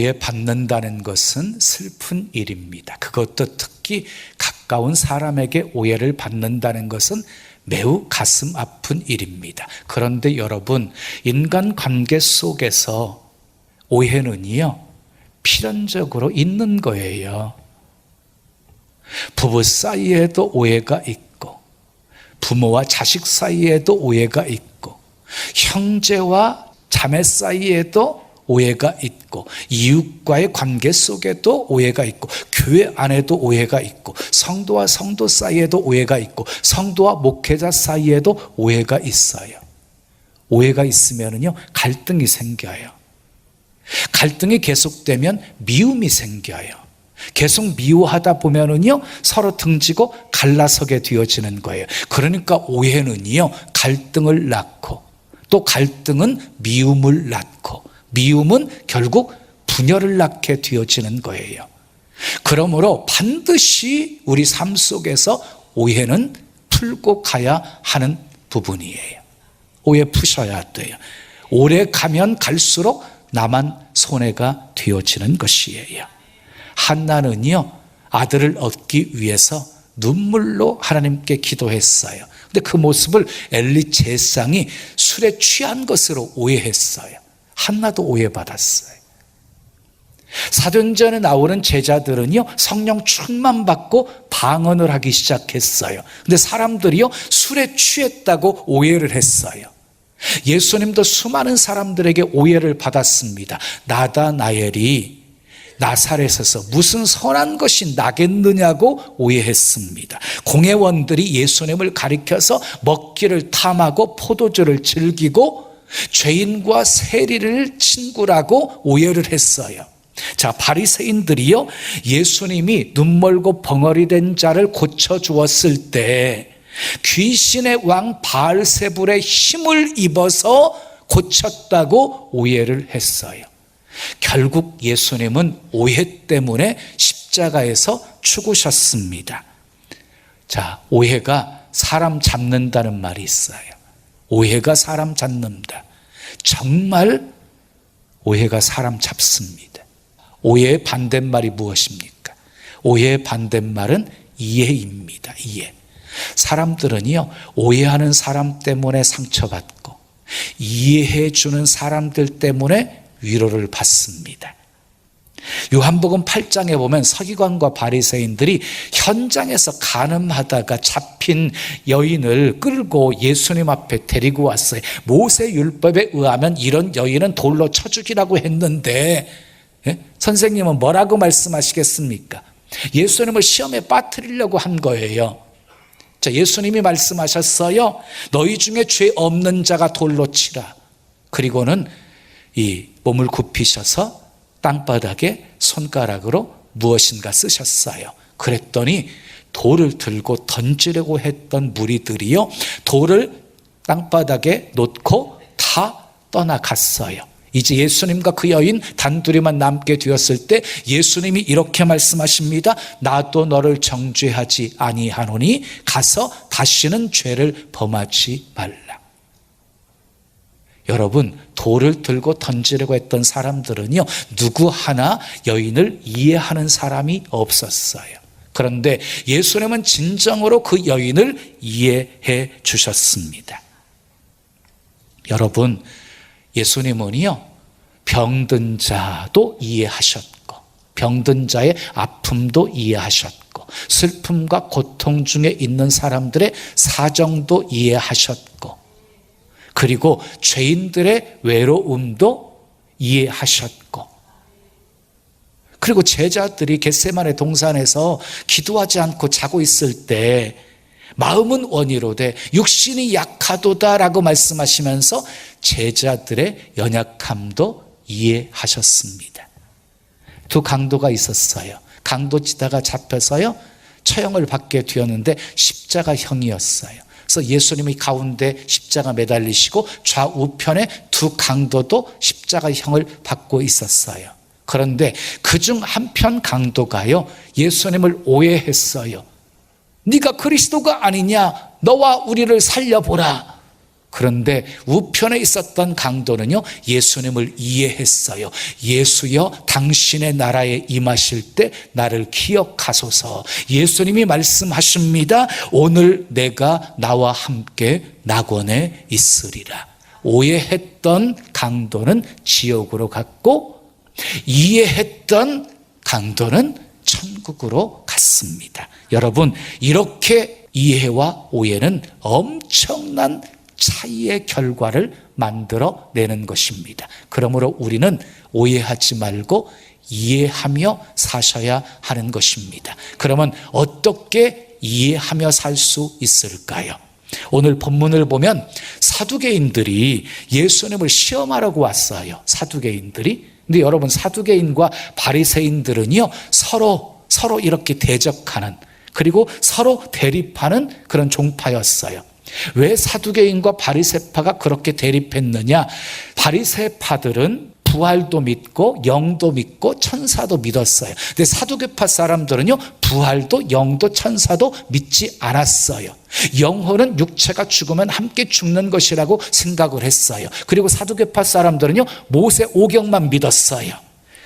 오해받는다는 것은 슬픈 일입니다. 그것도 특히 가까운 사람에게 오해를 받는다는 것은 매우 가슴 아픈 일입니다. 그런데 여러분, 인간관계 속에서 오해는요, 필연적으로 있는 거예요. 부부 사이에도 오해가 있고, 부모와 자식 사이에도 오해가 있고, 형제와 자매 사이에도 오해가 있고, 이웃과의 관계 속에도 오해가 있고, 교회 안에도 오해가 있고, 성도와 성도 사이에도 오해가 있고, 성도와 목회자 사이에도 오해가 있어요. 오해가 있으면요, 갈등이 생겨요. 갈등이 계속되면 미움이 생겨요. 계속 미워하다 보면은요, 서로 등지고 갈라서게 되어지는 거예요. 그러니까 오해는요, 갈등을 낳고, 또 갈등은 미움을 낳고, 미움은 결국 분열을 낳게 되어지는 거예요. 그러므로 반드시 우리 삶 속에서 오해는 풀고 가야 하는 부분이에요. 오해 푸셔야 돼요. 오래 가면 갈수록 나만 손해가 되어지는 것이에요. 한나는요, 아들을 얻기 위해서 눈물로 하나님께 기도했어요. 근데 그 모습을 엘리 제사장이 술에 취한 것으로 오해했어요. 한나도 오해받았어요. 사도행전에 나오는 제자들은요, 성령 충만받고 방언을 하기 시작했어요. 근데 사람들이요, 술에 취했다고 오해를 했어요. 예수님도 수많은 사람들에게 오해를 받았습니다. 나다나엘이 나사렛에서 무슨 선한 것이 나겠느냐고 오해했습니다. 공회원들이 예수님을 가리켜서 먹기를 탐하고 포도주를 즐기고 죄인과 세리를 친구라고 오해를 했어요. 자, 바리새인들이요, 예수님이 눈멀고 벙어리 된 자를 고쳐주었을 때 귀신의 왕 바알세불의 힘을 입어서 고쳤다고 오해를 했어요. 결국 예수님은 오해 때문에 십자가에서 죽으셨습니다. 자, 오해가 사람 잡는다는 말이 있어요. 오해가 사람 잡는다. 정말 오해가 사람 잡습니다. 오해의 반대말이 무엇입니까? 오해의 반대말은 이해입니다. 이해. 사람들은요, 오해하는 사람 때문에 상처받고 이해해 주는 사람들 때문에 위로를 받습니다. 요한복음 8장에 보면 서기관과 바리새인들이 현장에서 간음하다가 잡힌 여인을 끌고 예수님 앞에 데리고 왔어요. 모세 율법에 의하면 이런 여인은 돌로 쳐 죽이라고 했는데, 선생님은 뭐라고 말씀하시겠습니까? 예수님을 시험에 빠뜨리려고 한 거예요. 자, 예수님이 말씀하셨어요. 너희 중에 죄 없는 자가 돌로 치라. 그리고는 이 몸을 굽히셔서 땅바닥에 손가락으로 무엇인가 쓰셨어요. 그랬더니 돌을 들고 던지려고 했던 무리들이요, 돌을 땅바닥에 놓고 다 떠나갔어요. 이제 예수님과 그 여인 단둘이만 남게 되었을 때 예수님이 이렇게 말씀하십니다. 나도 너를 정죄하지 아니하노니 가서 다시는 죄를 범하지 말라. 여러분, 돌을 들고 던지려고 했던 사람들은요, 누구 하나 여인을 이해하는 사람이 없었어요. 그런데 예수님은 진정으로 그 여인을 이해해 주셨습니다. 여러분, 예수님은요, 병든 자도 이해하셨고, 병든 자의 아픔도 이해하셨고, 슬픔과 고통 중에 있는 사람들의 사정도 이해하셨고, 그리고 죄인들의 외로움도 이해하셨고, 그리고 제자들이 겟세마네 동산에서 기도하지 않고 자고 있을 때 마음은 원이로되 육신이 약하도다라고 말씀하시면서 제자들의 연약함도 이해하셨습니다. 두 강도가 있었어요. 강도치다가 잡혀서요, 처형을 받게 되었는데 십자가형이었어요. 그래서 예수님이 가운데 십자가 매달리시고 좌우편에 두 강도도 십자가형을 받고 있었어요. 그런데 그중 한편 강도가요, 예수님을 오해했어요. 네가 그리스도가 아니냐, 너와 우리를 살려보라. 그런데 우편에 있었던 강도는요, 예수님을 이해했어요. 예수여, 당신의 나라에 임하실 때 나를 기억하소서. 예수님이 말씀하십니다. 오늘 내가 나와 함께 낙원에 있으리라. 오해했던 강도는 지옥으로 갔고, 이해했던 강도는 천국으로 갔습니다. 여러분, 이렇게 이해와 오해는 엄청난 차이의 결과를 만들어내는 것입니다. 그러므로 우리는 오해하지 말고 이해하며 사셔야 하는 것입니다. 그러면 어떻게 이해하며 살 수 있을까요? 오늘 본문을 보면 사두개인들이 예수님을 시험하려고 왔어요. 사두개인들이. 근데 여러분, 사두개인과 바리새인들은요, 서로 이렇게 대적하는, 그리고 서로 대립하는 그런 종파였어요. 왜 사두개인과 바리새파가 그렇게 대립했느냐? 바리새파들은 부활도 믿고 영도 믿고 천사도 믿었어요. 근데 사두개파 사람들은요, 부활도 영도 천사도 믿지 않았어요. 영혼은 육체가 죽으면 함께 죽는 것이라고 생각을 했어요. 그리고 사두개파 사람들은요, 모세 오경만 믿었어요.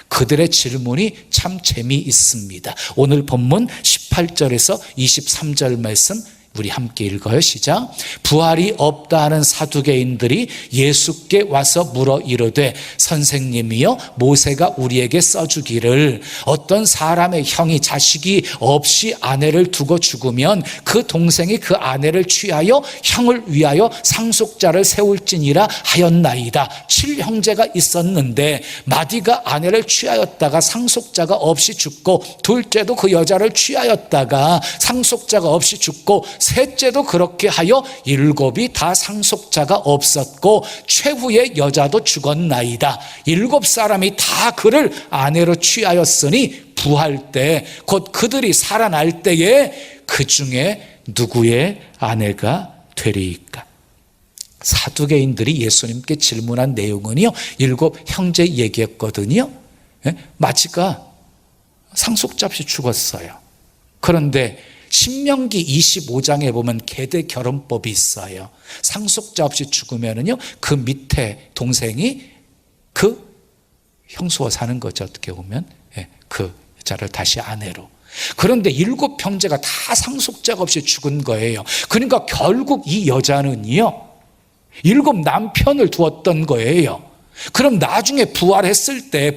그들의 질문이 참 재미있습니다. 오늘 본문 18절에서 23절 말씀 우리 함께 읽어요. 시작. 부활이 없다 하는 사두개인들이 예수께 와서 물어 이르되 선생님이여, 모세가 우리에게 써주기를 어떤 사람의 형이 자식이 없이 아내를 두고 죽으면 그 동생이 그 아내를 취하여 형을 위하여 상속자를 세울지니라 하였나이다. 7형제가 있었는데 마디가 아내를 취하였다가 상속자가 없이 죽고, 둘째도 그 여자를 취하였다가 상속자가 없이 죽고, 셋째도 그렇게 하여 7이 다 상속자가 없었고 최후의 여자도 죽었나이다. 7사람이 다 그를 아내로 취하였으니 부활 때, 곧 그들이 살아날 때에 그 중에 누구의 아내가 되리이까? 사두개인들이 예수님께 질문한 내용은요, 7 형제 얘기했거든요. 마지가 상속자 없이 죽었어요. 그런데 신명기 25장에 보면 계대 결혼법이 있어요. 상속자 없이 죽으면은요, 그 밑에 동생이 그 형수와 사는 거죠. 어떻게 보면 그 여자를 다시 아내로. 그런데 7 형제가 다 상속자가 없이 죽은 거예요. 그러니까 결국 이 여자는요, 7 남편을 두었던 거예요. 그럼 나중에 부활했을 때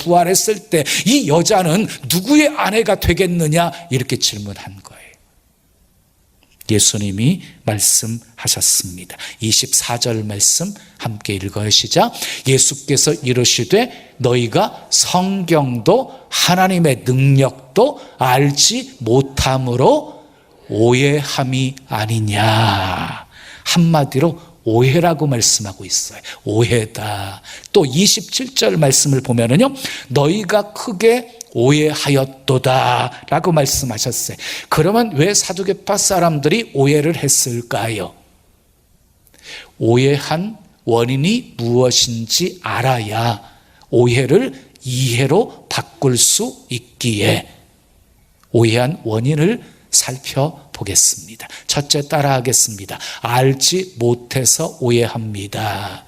이 여자는 누구의 아내가 되겠느냐, 이렇게 질문한 거예요. 예수님이 말씀하셨습니다. 24절 말씀 함께 읽어요. 시작. 예수께서 이르시되 너희가 성경도 하나님의 능력도 알지 못함으로 오해함이 아니냐. 한마디로 오해라고 말씀하고 있어요. 오해다. 또 27절 말씀을 보면은요, 너희가 크게 오해하였도다 라고 말씀하셨어요. 그러면 왜 사두개파 사람들이 오해를 했을까요? 오해한 원인이 무엇인지 알아야 오해를 이해로 바꿀 수 있기에 오해한 원인을 살펴보겠습니다. 첫째, 따라하겠습니다. 알지 못해서 오해합니다.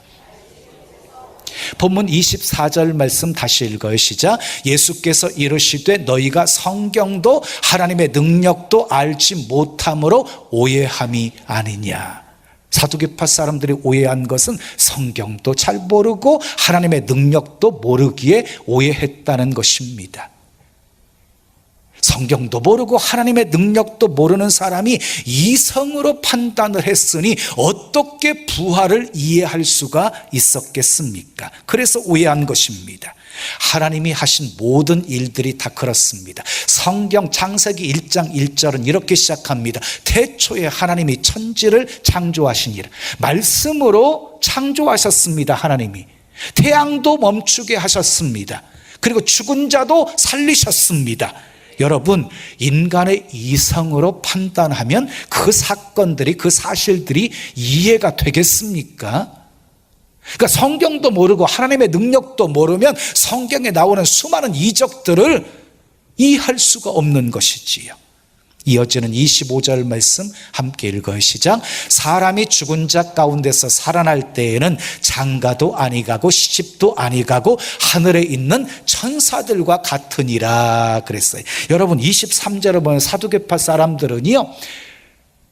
본문 24절 말씀 다시 읽어요. 시작. 예수께서 이르시되 너희가 성경도 하나님의 능력도 알지 못함으로 오해함이 아니냐. 사두개파 사람들이 오해한 것은 성경도 잘 모르고 하나님의 능력도 모르기에 오해했다는 것입니다. 성경도 모르고 하나님의 능력도 모르는 사람이 이성으로 판단을 했으니 어떻게 부활을 이해할 수가 있었겠습니까? 그래서 오해한 것입니다. 하나님이 하신 모든 일들이 다 그렇습니다. 성경 창세기 1장 1절은 이렇게 시작합니다. 태초에 하나님이 천지를 창조하시니라. 말씀으로 창조하셨습니다. 하나님이 태양도 멈추게 하셨습니다. 그리고 죽은 자도 살리셨습니다. 여러분, 인간의 이성으로 판단하면 그 사건들이, 그 사실들이 이해가 되겠습니까? 그러니까 성경도 모르고 하나님의 능력도 모르면 성경에 나오는 수많은 이적들을 이해할 수가 없는 것이지요. 이어지는 25절 말씀 함께 읽어요. 시작. 사람이 죽은 자 가운데서 살아날 때에는 장가도 아니 가고 시집도 아니 가고 하늘에 있는 천사들과 같으니라 그랬어요. 여러분 23절을 보면 사두개파 사람들은요,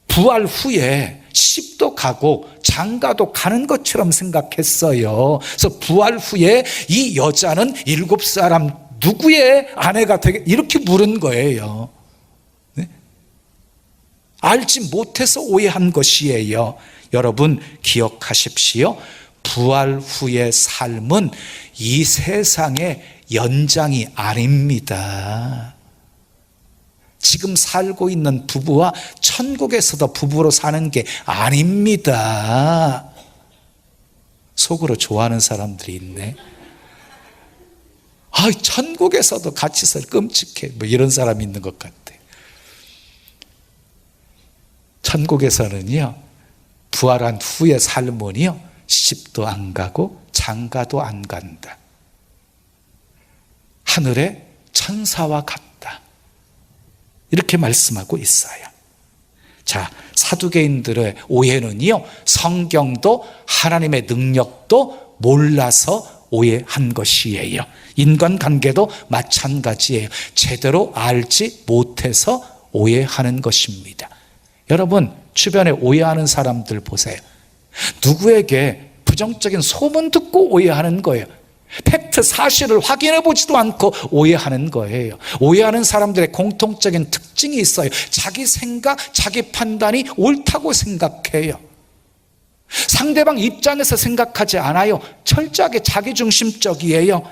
부활 후에 시집도 가고 장가도 가는 것처럼 생각했어요. 그래서 부활 후에 이 여자는 7사람 누구의 아내가 되게 이렇게 물은 거예요. 알지 못해서 오해한 것이에요. 여러분 기억하십시오. 부활 후의 삶은 이 세상의 연장이 아닙니다. 지금 살고 있는 부부와 천국에서도 부부로 사는 게 아닙니다. 속으로 좋아하는 사람들이 있네. 천국에서도 같이 살 끔찍해. 뭐 이런 사람이 있는 것 같아. 천국에서는요, 부활한 후의 삶은요, 시집도 안 가고 장가도 안 간다. 하늘의 천사와 같다. 이렇게 말씀하고 있어요. 자, 사두개인들의 오해는요, 성경도 하나님의 능력도 몰라서 오해한 것이에요. 인간관계도 마찬가지예요. 제대로 알지 못해서 오해하는 것입니다. 여러분 주변에 오해하는 사람들 보세요. 누구에게 부정적인 소문 듣고 오해하는 거예요. 팩트 사실을 확인해 보지도 않고 오해하는 거예요. 오해하는 사람들의 공통적인 특징이 있어요. 자기 생각, 자기 판단이 옳다고 생각해요. 상대방 입장에서 생각하지 않아요. 철저하게 자기중심적이에요.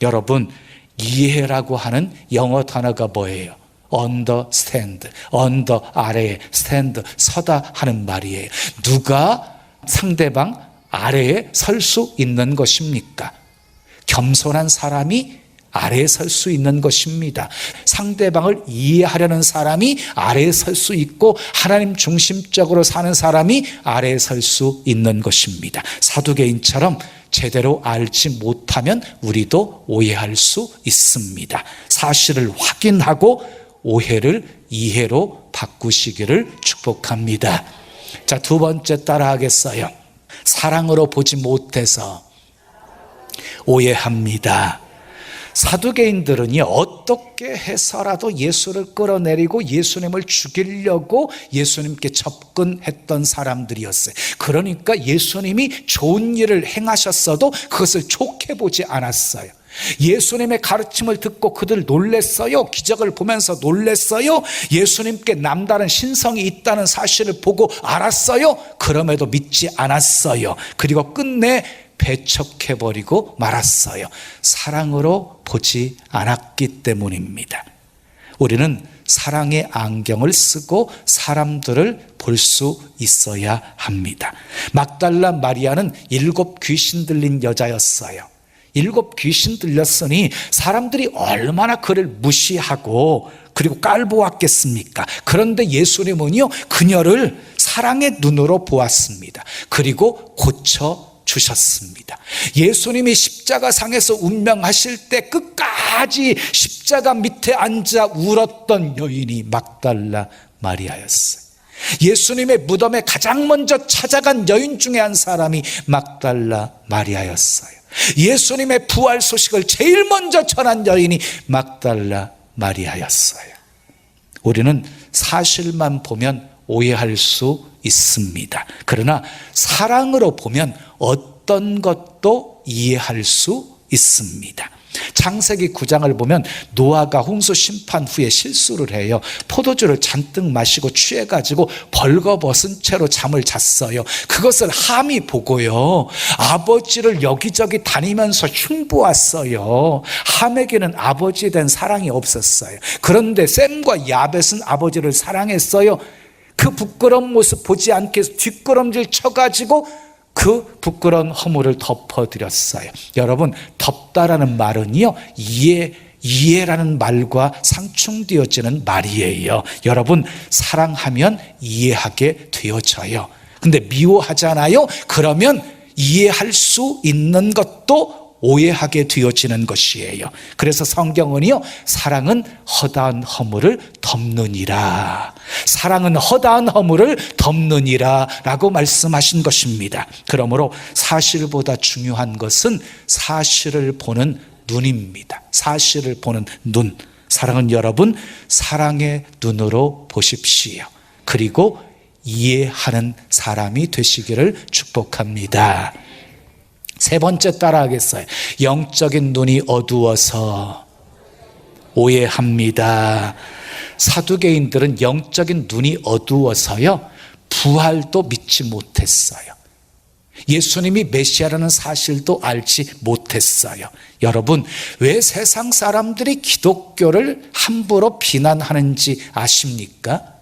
여러분 이해라고 하는 영어 단어가 뭐예요? understand, under 아래에, stand 서다 하는 말이에요. 누가 상대방 아래에 설 수 있는 것입니까? 겸손한 사람이 아래에 설 수 있는 것입니다. 상대방을 이해하려는 사람이 아래에 설 수 있고 하나님 중심적으로 사는 사람이 아래에 설 수 있는 것입니다. 사두개인처럼 제대로 알지 못하면 우리도 오해할 수 있습니다. 사실을 확인하고 오해를 이해로 바꾸시기를 축복합니다. 자, 두 번째 따라하겠어요. 사랑으로 보지 못해서 오해합니다. 사두개인들은요, 어떻게 해서라도 예수를 끌어내리고 예수님을 죽이려고 예수님께 접근했던 사람들이었어요. 그러니까 예수님이 좋은 일을 행하셨어도 그것을 좋게 보지 않았어요. 예수님의 가르침을 듣고 그들 놀랬어요. 기적을 보면서 놀랬어요. 예수님께 남다른 신성이 있다는 사실을 보고 알았어요. 그럼에도 믿지 않았어요. 그리고 끝내 배척해버리고 말았어요. 사랑으로 보지 않았기 때문입니다. 우리는 사랑의 안경을 쓰고 사람들을 볼 수 있어야 합니다. 막달라 마리아는 7 귀신 들린 여자였어요. 7 귀신 들렸으니 사람들이 얼마나 그를 무시하고 그리고 깔보았겠습니까? 그런데 예수님은요, 그녀를 사랑의 눈으로 보았습니다. 그리고 고쳐주셨습니다. 예수님이 십자가상에서 운명하실 때 끝까지 십자가 밑에 앉아 울었던 여인이 막달라 마리아였어요. 예수님의 무덤에 가장 먼저 찾아간 여인 중에 한 사람이 막달라 마리아였어요. 예수님의 부활 소식을 제일 먼저 전한 여인이 막달라 마리아였어요. 우리는 사실만 보면 오해할 수 있습니다. 그러나 사랑으로 보면 어떤 것도 이해할 수 있습니다. 창세기 9장을 보면 노아가 홍수 심판 후에 실수를 해요. 포도주를 잔뜩 마시고 취해가지고 벌거벗은 채로 잠을 잤어요. 그것을 함이 보고요, 아버지를 여기저기 다니면서 흉보았어요. 함에게는 아버지에 대한 사랑이 없었어요. 그런데 셈과 야벳은 아버지를 사랑했어요. 그 부끄러운 모습 보지 않게 해서 뒷걸음질 쳐가지고 그 부끄러운 허물을 덮어드렸어요. 여러분, 덮다라는 말은요, 이해라는 말과 상충되어지는 말이에요. 여러분, 사랑하면 이해하게 되어져요. 근데 미워하잖아요. 그러면 이해할 수 있는 것도 오해하게 되어지는 것이에요. 그래서 성경은요, 사랑은 허다한 허물을 덮느니라, 사랑은 허다한 허물을 덮느니라 라고 말씀하신 것입니다. 그러므로 사실보다 중요한 것은 사실을 보는 눈입니다. 사실을 보는 눈. 사랑은 여러분, 사랑의 눈으로 보십시오. 그리고 이해하는 사람이 되시기를 축복합니다. 세 번째 따라하겠어요. 영적인 눈이 어두워서 오해합니다. 사두개인들은 영적인 눈이 어두워서요, 부활도 믿지 못했어요. 예수님이 메시아라는 사실도 알지 못했어요. 여러분, 왜 세상 사람들이 기독교를 함부로 비난하는지 아십니까?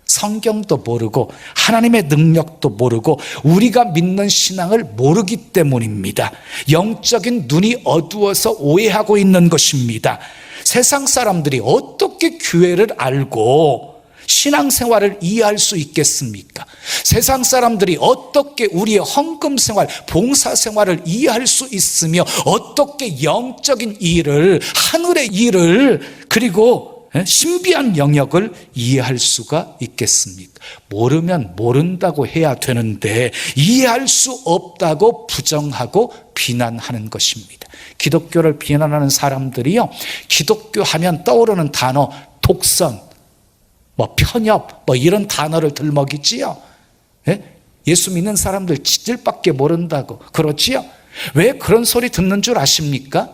성경도 모르고 하나님의 능력도 모르고 우리가 믿는 신앙을 모르기 때문입니다. 영적인 눈이 어두워서 오해하고 있는 것입니다. 세상 사람들이 어떻게 교회를 알고 신앙생활을 이해할 수 있겠습니까? 세상 사람들이 어떻게 우리의 헌금생활, 봉사생활을 이해할 수 있으며 어떻게 영적인 일을, 하늘의 일을, 그리고 신비한 영역을 이해할 수가 있겠습니까? 모르면 모른다고 해야 되는데 이해할 수 없다고 부정하고 비난하는 것입니다. 기독교를 비난하는 사람들이요, 기독교 하면 떠오르는 단어 독선, 편협, 이런 단어를 들먹이지요. 예수 믿는 사람들 지질밖에 모른다고 그렇지요. 왜 그런 소리 듣는 줄 아십니까?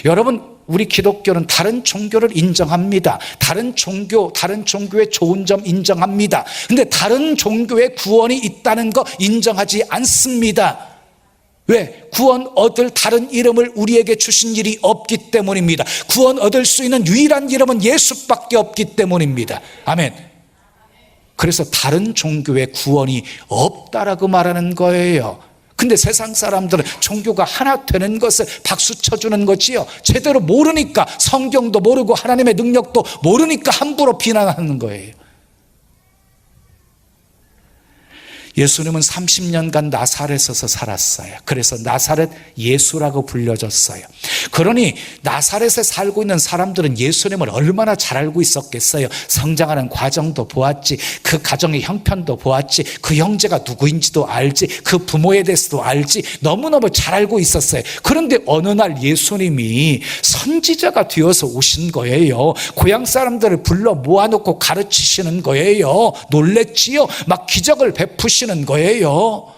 여러분, 우리 기독교는 다른 종교를 인정합니다. 다른 종교의 좋은 점 인정합니다. 근데 다른 종교의 구원이 있다는 거 인정하지 않습니다. 왜? 구원 얻을 다른 이름을 우리에게 주신 일이 없기 때문입니다. 구원 얻을 수 있는 유일한 이름은 예수밖에 없기 때문입니다. 아멘. 그래서 다른 종교의 구원이 없다라고 말하는 거예요. 근데 세상 사람들은 종교가 하나 되는 것을 박수 쳐주는 거지요. 제대로 모르니까, 성경도 모르고 하나님의 능력도 모르니까 함부로 비난하는 거예요. 예수님은 30년간 나사렛에서 살았어요. 그래서 나사렛 예수라고 불려졌어요. 그러니 나사렛에 살고 있는 사람들은 예수님을 얼마나 잘 알고 있었겠어요. 성장하는 과정도 보았지, 그 가정의 형편도 보았지, 그 형제가 누구인지도 알지, 그 부모에 대해서도 알지, 너무너무 잘 알고 있었어요. 그런데 어느 날 예수님이 선지자가 되어서 오신 거예요. 고향 사람들을 불러 모아놓고 가르치시는 거예요. 놀랬지요. 막 기적을 베푸시는 거예요.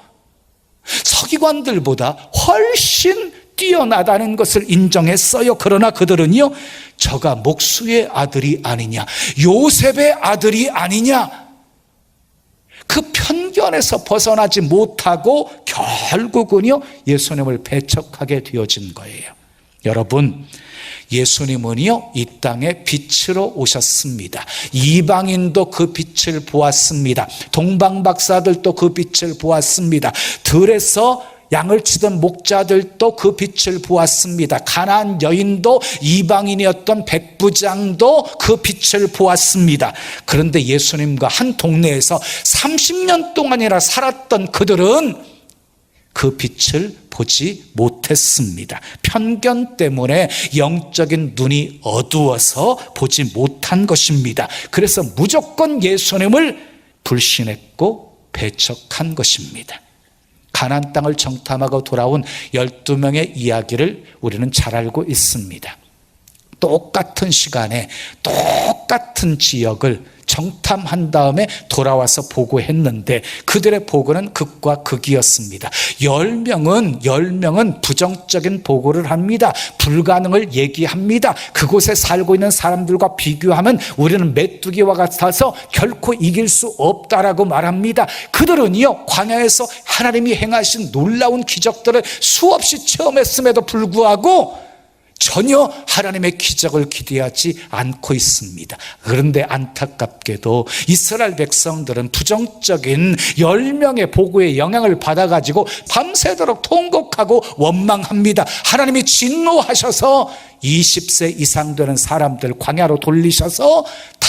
서기관들보다 훨씬 뛰어나다는 것을 인정했어요. 그러나 그들은요, 저가 목수의 아들이 아니냐, 요셉의 아들이 아니냐, 그 편견에서 벗어나지 못하고 결국은요, 예수님을 배척하게 되어진 거예요. 여러분, 예수님은요, 이 땅에 빛으로 오셨습니다. 이방인도 그 빛을 보았습니다. 동방박사들도 그 빛을 보았습니다. 들에서 양을 치던 목자들도 그 빛을 보았습니다. 가나안 여인도, 이방인이었던 백부장도 그 빛을 보았습니다. 그런데 예수님과 한 동네에서 30년 동안이나 살았던 그들은 그 빛을 보지 못했습니다. 편견 때문에 영적인 눈이 어두워서 보지 못한 것입니다. 그래서 무조건 예수님을 불신했고 배척한 것입니다. 가나안 땅을 정탐하고 돌아온 12명의 이야기를 우리는 잘 알고 있습니다. 똑같은 시간에 똑같은 지역을 정탐한 다음에 돌아와서 보고했는데 그들의 보고는 극과 극이었습니다. 10명은 부정적인 보고를 합니다. 불가능을 얘기합니다. 그곳에 살고 있는 사람들과 비교하면 우리는 메뚜기와 같아서 결코 이길 수 없다라고 말합니다. 그들은요, 광야에서 하나님이 행하신 놀라운 기적들을 수없이 체험했음에도 불구하고 전혀 하나님의 기적을 기대하지 않고 있습니다. 그런데 안타깝게도 이스라엘 백성들은 부정적인 10명의 보고에 영향을 받아가지고 밤새도록 통곡하고 원망합니다. 하나님이 진노하셔서 20세 이상 되는 사람들 광야로 돌리셔서 다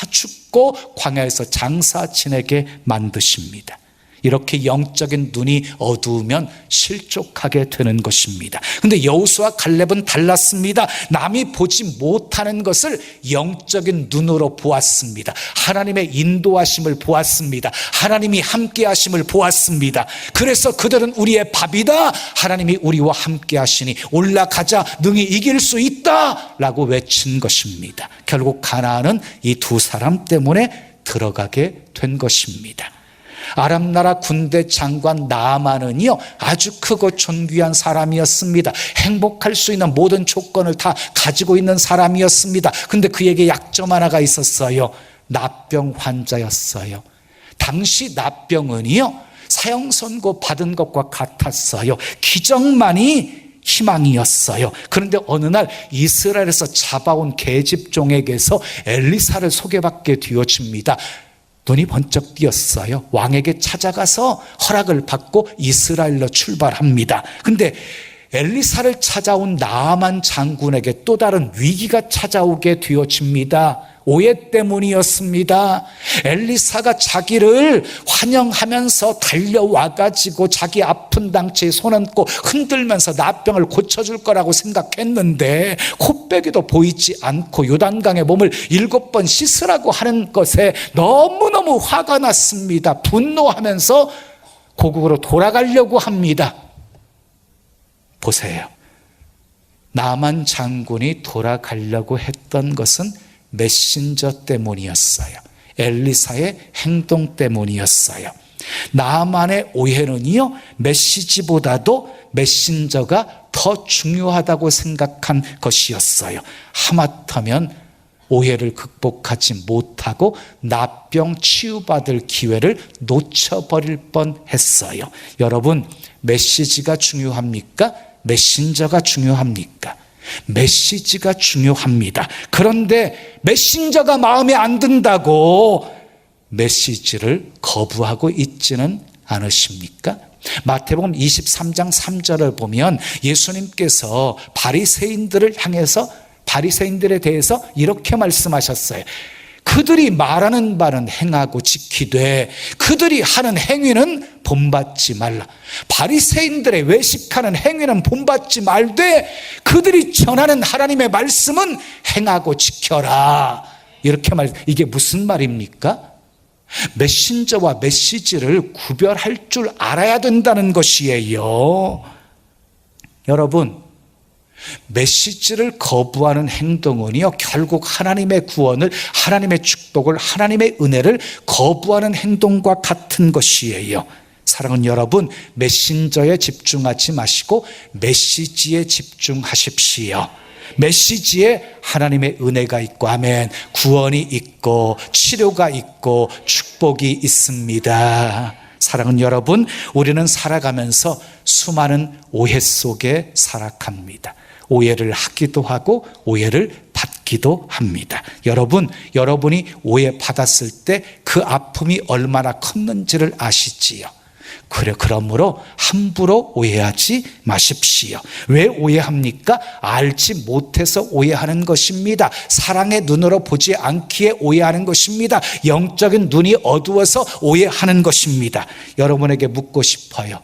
죽고 광야에서 장사 지내게 만드십니다. 이렇게 영적인 눈이 어두우면 실족하게 되는 것입니다. 근데 여호수아 갈렙은 달랐습니다. 남이 보지 못하는 것을 영적인 눈으로 보았습니다. 하나님의 인도하심을 보았습니다. 하나님이 함께 하심을 보았습니다. 그래서 그들은 우리의 밥이다, 하나님이 우리와 함께 하시니 올라가자, 능히 이길 수 있다 라고 외친 것입니다. 결국 가나안은 이 두 사람 때문에 들어가게 된 것입니다. 아람 나라 군대 장관 나아만은요, 아주 크고 존귀한 사람이었습니다. 행복할 수 있는 모든 조건을 다 가지고 있는 사람이었습니다. 근데 그에게 약점 하나가 있었어요. 납병 환자였어요. 당시 납병은요, 사형 선고 받은 것과 같았어요. 기적만이 희망이었어요. 그런데 어느 날 이스라엘에서 잡아온 계집종에게서 엘리사를 소개받게 되어집니다. 눈이 번쩍 띄었어요. 왕에게 찾아가서 허락을 받고 이스라엘로 출발합니다. 근데 엘리사를 찾아온 나아만 장군에게 또 다른 위기가 찾아오게 되어집니다. 오해 때문이었습니다. 엘리사가 자기를 환영하면서 달려와가지고 자기 아픈 당체에 손 얹고 흔들면서 나병을 고쳐줄 거라고 생각했는데 코빼기도 보이지 않고 요단강에 몸을 7번 씻으라고 하는 것에 너무너무 화가 났습니다. 분노하면서 고국으로 돌아가려고 합니다. 보세요. 나만 장군이 돌아가려고 했던 것은 메신저 때문이었어요. 엘리사의 행동 때문이었어요. 나만의 오해는요, 메시지보다도 메신저가 더 중요하다고 생각한 것이었어요. 하마터면 오해를 극복하지 못하고 나병 치유받을 기회를 놓쳐버릴 뻔했어요. 여러분, 메시지가 중요합니까? 메신저가 중요합니까? 메시지가 중요합니다. 그런데 메신저가 마음에 안 든다고 메시지를 거부하고 있지는 않으십니까? 마태복음 23장 3절을 보면 예수님께서 바리새인들을 향해서 바리새인들에 대해서 이렇게 말씀하셨어요. 그들이 말하는 바는 행하고 지키되 그들이 하는 행위는 본받지 말라. 바리새인들의 외식하는 행위는 본받지 말되 그들이 전하는 하나님의 말씀은 행하고 지켜라. 이렇게 이게 무슨 말입니까? 메신저와 메시지를 구별할 줄 알아야 된다는 것이에요. 여러분, 메시지를 거부하는 행동은요, 결국 하나님의 구원을, 하나님의 축복을, 하나님의 은혜를 거부하는 행동과 같은 것이에요. 사랑하는 여러분, 메신저에 집중하지 마시고 메시지에 집중하십시오. 메시지에 하나님의 은혜가 있고, 아멘, 구원이 있고 치료가 있고 축복이 있습니다. 사랑하는 여러분, 우리는 살아가면서 수많은 오해 속에 살아갑니다. 오해를 하기도 하고 오해를 받기도 합니다. 여러분, 여러분이 오해 받았을 때 그 아픔이 얼마나 컸는지를 아시지요? 그러므로 함부로 오해하지 마십시오. 왜 오해합니까? 알지 못해서 오해하는 것입니다. 사랑의 눈으로 보지 않기에 오해하는 것입니다. 영적인 눈이 어두워서 오해하는 것입니다. 여러분에게 묻고 싶어요.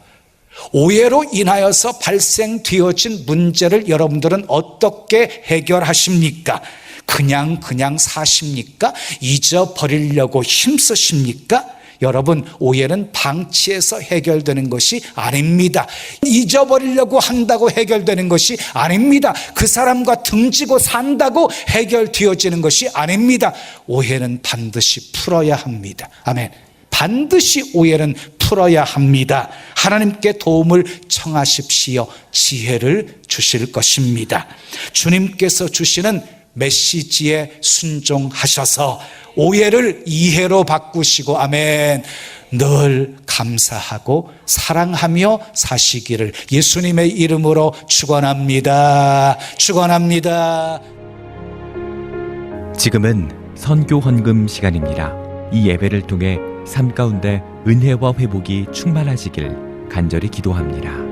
오해로 인하여서 발생되어진 문제를 여러분들은 어떻게 해결하십니까? 그냥 사십니까? 잊어버리려고 힘쓰십니까? 여러분, 오해는 방치해서 해결되는 것이 아닙니다. 잊어버리려고 한다고 해결되는 것이 아닙니다. 그 사람과 등지고 산다고 해결되어지는 것이 아닙니다. 오해는 반드시 풀어야 합니다. 아멘. 반드시 오해는 풀어야 합니다. 하나님께 도움을 청하십시오. 지혜를 주실 것입니다. 주님께서 주시는 메시지에 순종하셔서 오해를 이해로 바꾸시고, 아멘, 늘 감사하고 사랑하며 사시기를 예수님의 이름으로 축원합니다. 축원합니다. 지금은 선교 헌금 시간입니다. 이 예배를 통해 삶 가운데 은혜와 회복이 충만하시길 간절히 기도합니다.